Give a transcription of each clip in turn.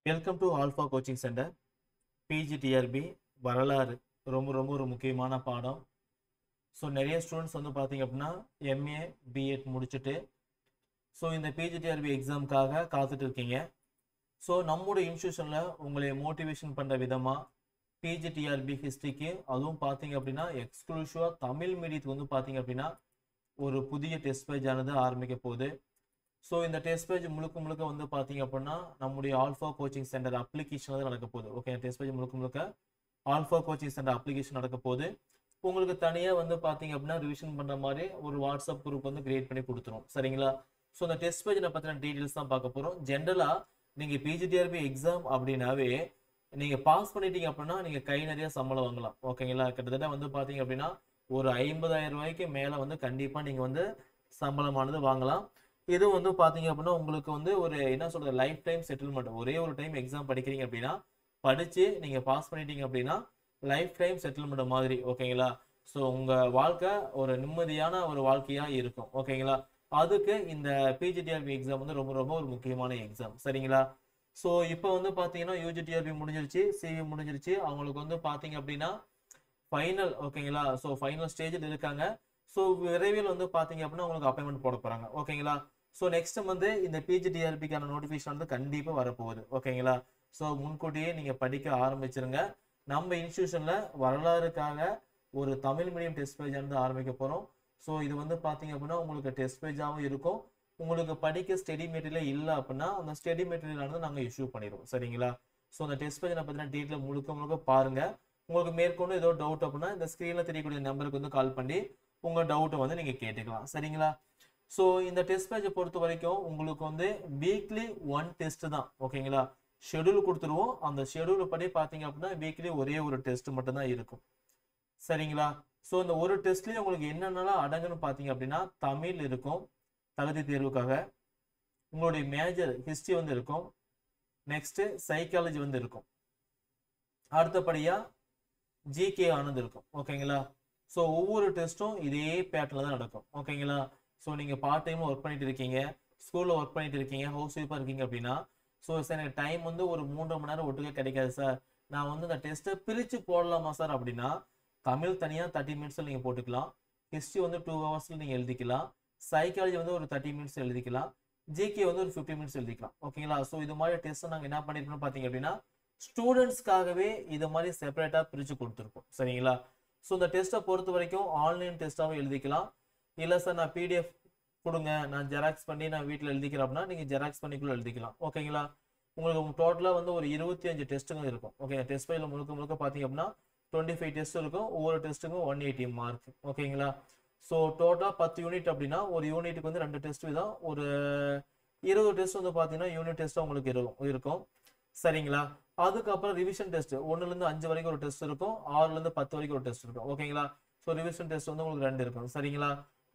Welcome to alpha coaching centre. PGTRB வரலாறு ரொம்ப ரொம்ப ஒரு முக்கியமான பாடம். ஸோ நிறைய ஸ்டூடெண்ட்ஸ் வந்து பார்த்தீங்க அப்படின்னா எம்ஏ பிஎட் முடிச்சுட்டு ஸோ இந்த பிஜிடிஆர்பி எக்ஸாமுக்காக காத்துட்டு இருக்கீங்க. ஸோ நம்முடைய இன்ஸ்டியூஷனில் உங்களை மோட்டிவேஷன் பண்ணுற விதமாக பிஜிடிஆர்பி ஹிஸ்ட்ரிக்கு அதுவும் பார்த்தீங்க அப்படின்னா எக்ஸ்க்ளூசிவாக தமிழ் மீடியத்துக்கு வந்து பார்த்தீங்க அப்படின்னா ஒரு புதிய டெஸ்ட் பேஜ் ஆனது ஆரம்பிக்க போகுது. ஸோ இந்த டெஸ்ட் பேஜ் முழுக்க வந்து பார்த்தீங்க அப்படின்னா நம்முடைய ஆல்ஃபா கோச்சிங் சென்டர் அப்ளிகேஷன் தான் நடக்க போகுது. ஓகே, டெஸ்ட் பேஜ் முழுக்க ஆல்ஃபா கோச்சிங் சென்டர் அப்ளிகேஷன் நடக்க போகுது. உங்களுக்கு தனியாக வந்து பார்த்தீங்க அப்படின்னா ரிவிஷன் பண்ணுற மாதிரி ஒரு வாட்ஸ்அப் குரூப் வந்து கிரியேட் பண்ணி கொடுத்துரும். சரிங்களா? ஸோ இந்த டெஸ்ட் பேஜில் பற்றின டீட்டெயில்ஸ் தான் பார்க்க போகிறோம். ஜென்ரலாக நீங்கள் பிஜிடிஆர்பி எக்ஸாம் அப்படின்னாவே நீங்கள் பாஸ் பண்ணிட்டீங்க அப்படின்னா நீங்கள் கை நிறைய சம்பளம் வாங்கலாம். ஓகேங்களா? கிட்டத்தட்ட வந்து பார்த்தீங்க அப்படின்னா ஒரு 50,000 ரூபாய்க்கு மேலே வந்து கண்டிப்பாக நீங்கள் வந்து சம்பளமானது வாங்கலாம். இது வந்து பார்த்தீங்க அப்படின்னா உங்களுக்கு வந்து ஒரு என்ன சொல்கிறது லைஃப் டைம் செட்டில்மெண்ட். ஒரே ஒரு டைம் எக்ஸாம் படிக்கிறீங்க அப்படின்னா படித்து நீங்கள் பாஸ் பண்ணிட்டீங்க அப்படின்னா லைஃப் டைம் செட்டில்மெண்ட் மாதிரி. ஓகேங்களா? ஸோ உங்கள் வாழ்க்கை ஒரு நிம்மதியான ஒரு வாழ்க்கையாக இருக்கும். ஓகேங்களா? அதுக்கு இந்த பிஜிடிஆர்பி எக்ஸாம் வந்து ரொம்ப ரொம்ப ஒரு முக்கியமான எக்ஸாம். சரிங்களா? ஸோ இப்போ வந்து பார்த்தீங்கன்னா யூஜிடிஆர்பி முடிஞ்சிருச்சு, சிவி முடிஞ்சிருச்சு. அவங்களுக்கு வந்து பார்த்தீங்க அப்படின்னா ஃபைனல். ஓகேங்களா? ஸோ ஃபைனல் ஸ்டேஜில் இருக்காங்க. ஸோ விரைவில் வந்து பார்த்தீங்க அப்படின்னா உங்களுக்கு அப்பாயின்மெண்ட் போட போகிறாங்க. ஓகேங்களா? ஸோ நெக்ஸ்ட் வந்து இந்த பிஜிடிஆர்பிக்கான நோட்டிஃபிகேஷன் வந்து கண்டிப்பாக வரப்போகுது. ஓகேங்களா? ஸோ முன்கூட்டியே நீங்கள் படிக்க ஆரம்பிச்சிருங்க. நம்ம இன்ஸ்டியூஷனில் வரலாறுக்காக ஒரு தமிழ் மீடியம் டெஸ்ட் பேஜ் வந்து ஆரம்பிக்க போகிறோம். ஸோ இது வந்து பார்த்தீங்க அப்படின்னா உங்களுக்கு டெஸ்ட் பேஜாகவும் இருக்கும். உங்களுக்கு படிக்க ஸ்டடி மெட்டீரியல் இல்லை அப்படின்னா அந்த ஸ்டடி மெட்டீரியலானது நாங்கள் இஷ்யூ பண்ணிடுவோம். சரிங்களா? ஸோ அந்த டெஸ்ட் பேஜ் பார்த்தீங்கன்னா டீட்டெயில் முழுக்க பாருங்கள். உங்களுக்கு மேற்கொண்டு ஏதோ டவுட் அப்படின்னா இந்த ஸ்க்ரீனில் தெரியக்கூடிய நம்பருக்கு வந்து கால் பண்ணி உங்கள் டவுட்டை வந்து நீங்கள் கேட்டுக்கலாம். சரிங்களா? ஸோ இந்த டெஸ்ட் பேஜை பொறுத்த வரைக்கும் உங்களுக்கு வந்து வீக்லி 1 டெஸ்ட் தான். ஓகேங்களா? ஷெடியூல் கொடுத்துருவோம். அந்த ஷெடியூல் படி பார்த்தீங்க அப்படின்னா வீக்லி ஒரே ஒரு டெஸ்ட் மட்டும்தான் இருக்கும். சரிங்களா? ஸோ இந்த ஒரு டெஸ்ட்லேயே உங்களுக்கு என்னென்னலாம் அடங்குன்னு பார்த்தீங்க அப்படின்னா தமிழ் இருக்கும் தகுதி தேர்வுக்காக, உங்களுடைய மேஜர் ஹிஸ்ட்ரி வந்து இருக்கும், நெக்ஸ்ட்டு சைக்காலஜி வந்து இருக்கும், அடுத்தபடியாக ஜிகே ஆனது இருக்கும். ஓகேங்களா? ஸோ ஒவ்வொரு டெஸ்ட்டும் இதே பேட்டர்ல தான் நடக்கும். ஓகேங்களா? ஸோ நீங்கள் பார்ட் டைமில் ஒர்க் பண்ணிட்டு இருக்கீங்க, ஸ்கூலில் ஒர்க் பண்ணிட்டு இருக்கீங்க, ஹவுஸ் ஒய்ஃபாக இருக்கீங்க அப்படின்னா ஸோ சார் எனக்கு டைம் வந்து ஒரு 3.5 மணி நேரம் ஒட்டுக்க கிடைக்காது சார், நான் வந்து இந்த டெஸ்ட்டை பிரித்து போடலாமா சார் அப்படின்னா தமிழ் தனியாக 30 மினிட்ஸில் நீங்கள் போட்டுக்கலாம், ஹிஸ்ட்ரி வந்து 2 ஹவர்ஸில் நீங்கள் எழுதிக்கலாம், சைக்காலஜி வந்து ஒரு 30 மினிட்ஸ் எழுதிக்கலாம், ஜிகே வந்து ஒரு 50 மினிட்ஸ் எழுதிக்கலாம். ஓகேங்களா? ஸோ இது மாதிரி டெஸ்ட்டை நாங்கள் என்ன பண்ணியிருக்கோம்னு பார்த்தீங்க அப்படின்னா ஸ்டூடெண்ட்ஸ்க்காகவே இது மாதிரி செப்பரேட்டாக பிரித்து கொடுத்துருக்கோம். சரிங்களா? ஸோ இந்த டெஸ்ட்டை பொறுத்த வரைக்கும் ஆன்லைன் டெஸ்ட்டாகவும் எழுதிக்கலாம். இல்லை சார் நான் பிடிஎஃப் கொடுங்க, நான் ஜெராக்ஸ் பண்ணி நான் வீட்டில் எழுதிக்கிறேன் அப்படின்னா நீங்கள் ஜெராக்ஸ் பண்ணிக்குள்ளே எழுதிக்கலாம். ஓகேங்களா? உங்களுக்கு டோட்டலாக வந்து ஒரு 25 டெஸ்ட்டுங்க இருக்கும். ஓகே, டெஸ்ட் ஃபைலில் முழுக்க பார்த்தீங்க அப்படின்னா 25 டெஸ்ட் இருக்கும். ஒவ்வொரு டெஸ்ட்டுக்கும் 180 மார்க். ஓகேங்களா? ஸோ டோட்டலாக 10 யூனிட் அப்படின்னா ஒரு யூனிட்டுக்கு வந்து 2 டெஸ்ட் தான், ஒரு 20 டெஸ்ட் வந்து பார்த்தீங்கன்னா யூனிட் டெஸ்ட்டாக உங்களுக்கு இருக்கும். சரிங்களா? அதுக்கப்புறம் ரிவிஷன் டெஸ்ட் 1லேருந்து 5 வரைக்கும் ஒரு டெஸ்ட் இருக்கும், 6லேருந்து 10 வரைக்கும் ஒரு டெஸ்ட் இருக்கும். ஓகேங்களா? ஸோ ரிவிஷன் டெஸ்ட் வந்து உங்களுக்கு 2 இருக்கும். சரிங்களா?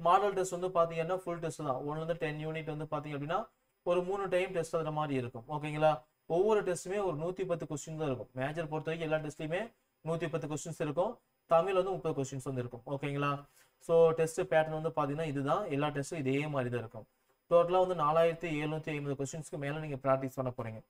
மாடல் டெஸ்ட் வந்து பார்த்தீங்கன்னா ஃபுல் டெஸ்ட் தான். 1லேருந்து 10 யூனிட் வந்து பார்த்தீங்க அப்படின்னா ஒரு 3 டைம் டெஸ்ட் அந்த மாதிரி இருக்கும். ஓகேங்களா? ஒவ்வொரு டெஸ்ட்டுமே ஒரு 110 கொஸ்டின் தான் இருக்கும். மேஜர் பொறுத்த வரைக்கும் எல்லா டெஸ்ட்லையுமே 110 கொஸ்டின்ஸ் இருக்கும். தமிழ் வந்து 30 கொஸ்டின்ஸ் வந்து இருக்கும். ஓகேங்களா? ஸோ டெஸ்ட் பேட்டர்ன் வந்து பார்த்தீங்கன்னா இதுதான், எல்லா டெஸ்ட்டும் இதே மாதிரி தான் இருக்கும். டோட்டலாக வந்து 4750 கொஸ்டின்ஸ்க்கு மேலே நீங்கள் ப்ராக்டிஸ் பண்ண போகிறீங்க.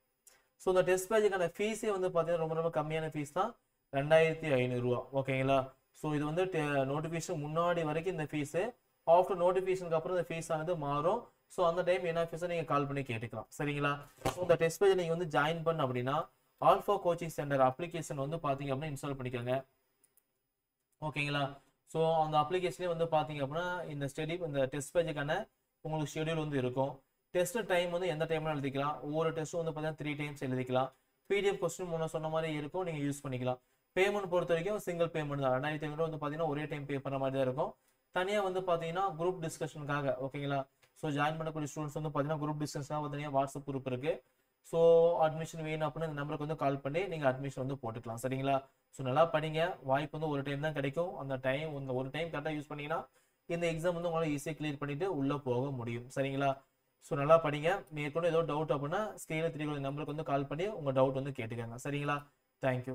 ஸோ இந்த டெஸ்ட் பேஜுக்கான ஃபீஸே வந்து பார்த்தீங்கன்னா ரொம்ப கம்மியான ஃபீஸ் தான், 2500 ரூபா. ஓகேங்களா? ஸோ இது வந்து நோட்டிஃபிகேஷன் முன்னாடி வரைக்கும் இந்த ஃபீஸு, ஆஃப்டர் நோட்டிஃபிகேஷனுக்கு அப்புறம் இந்த ஃபீஸ் ஆனது மாறும். ஸோ அந்த டைம் என்ன ஃபீஸை நீங்கள் கால் பண்ணி கேட்டுக்கலாம். சரிங்களா? ஸோ இந்த டெஸ்ட் பேஜ் நீங்கள் வந்து ஜாயின் பண்ண அப்படின்னா ஆல்ஃபா கோச்சிங் சென்டர் அப்ளிகேஷன் வந்து பார்த்தீங்க அப்படின்னா இன்ஸ்டால் பண்ணிக்கோங்க. ஓகேங்களா? ஸோ அந்த அப்ளிகேஷனே வந்து பார்த்தீங்க அப்படின்னா இந்த டெஸ்ட் பேஜுக்கான உங்களுக்கு ஷெடியூல் வந்து இருக்கும். டெஸ்ட் டைம் வந்து எந்த டைம்ல எழுதிக்கலாம். ஒவ்வொரு டெஸ்ட்டும் வந்து பார்த்தீங்கன்னா 3 டைம்ஸ் எழுதிக்கலாம். பிடிஎஃப் கொஸ்டின் முன்ன சொன்ன மாதிரி இருக்கும், நீங்கள் யூஸ் பண்ணிக்கலாம். பேமெண்ட் பொறுத்த வரைக்கும் சிங்கிள் பேமெண்ட் தான். 2500 வந்து பார்த்தீங்கன்னா ஒரே டைம் பே பண்ணுற மாதிரி தான் இருக்கும். தனியாக வந்து பார்த்தீங்கன்னா குரூப் டிஸ்கஷனுக்காக. ஓகேங்களா? ஸோ ஜாயின் பண்ணக்கூடிய ஸ்டூடெண்ட்ஸ் வந்து பார்த்தீங்கன்னா குரூப் டிஸ்கஷனாக தனியாக வாட்ஸ்அப் குரூப் இருக்குது. ஸோ அட்மிஷன் வேணும் அப்படின்னு இந்த நம்பருக்கு வந்து கால் பண்ணி நீங்கள் அட்மிஷன் வந்து போட்டுக்கலாம். சரிங்களா? ஸோ நல்லா படிங்க. வாய்ப்பு வந்து ஒரு டைம் தான் கிடைக்கும். அந்த டைம் ஒரு டைம் கரெக்டாக யூஸ் பண்ணிங்கன்னா இந்த எக்ஸாம் வந்து உங்களால் ஈஸியாக கிளியர் பண்ணிட்டு உள்ளே போக முடியும். சரிங்களா? ஸோ நல்லா படிங்க. மேற்கொண்டு ஏதோ டவுட் அப்படின்னா ஸ்க்ரீனில் தெரியக்கூடிய நம்பருக்கு வந்து கால் பண்ணி உங்கள் டவுட் வந்து கேட்டுக்கோங்க. சரிங்களா? தேங்க்யூ.